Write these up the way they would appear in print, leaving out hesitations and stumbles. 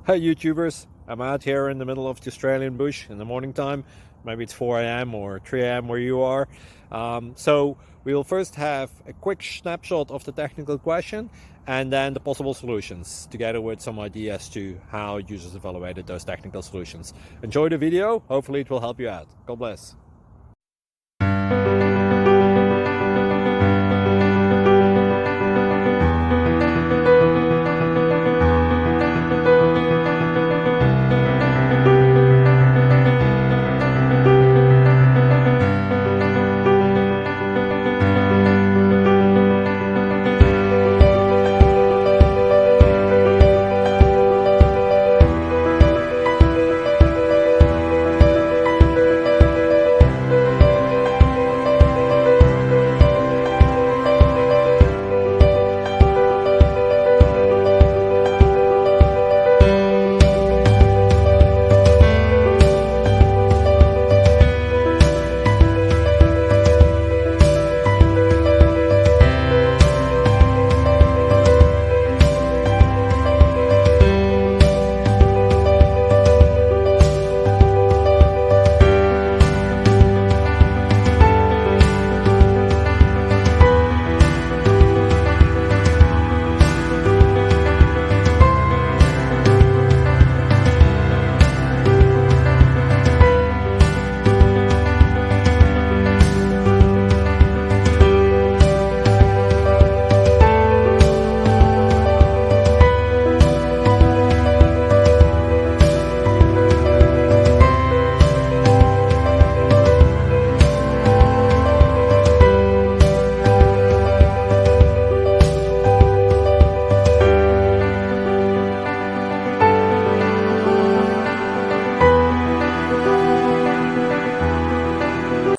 Hey YouTubers, I'm out here in the middle of the Australian bush in the morning time. Maybe it's 4 a.m. or 3 a.m. where you are. So we'll first have a quick snapshot of the technical question and then the possible solutions, together with some ideas to how users evaluated those technical solutions. Enjoy the video, hopefully it will help you out. God bless.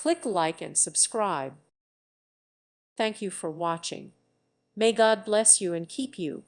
Click like and subscribe. Thank you for watching. May God bless you and keep you.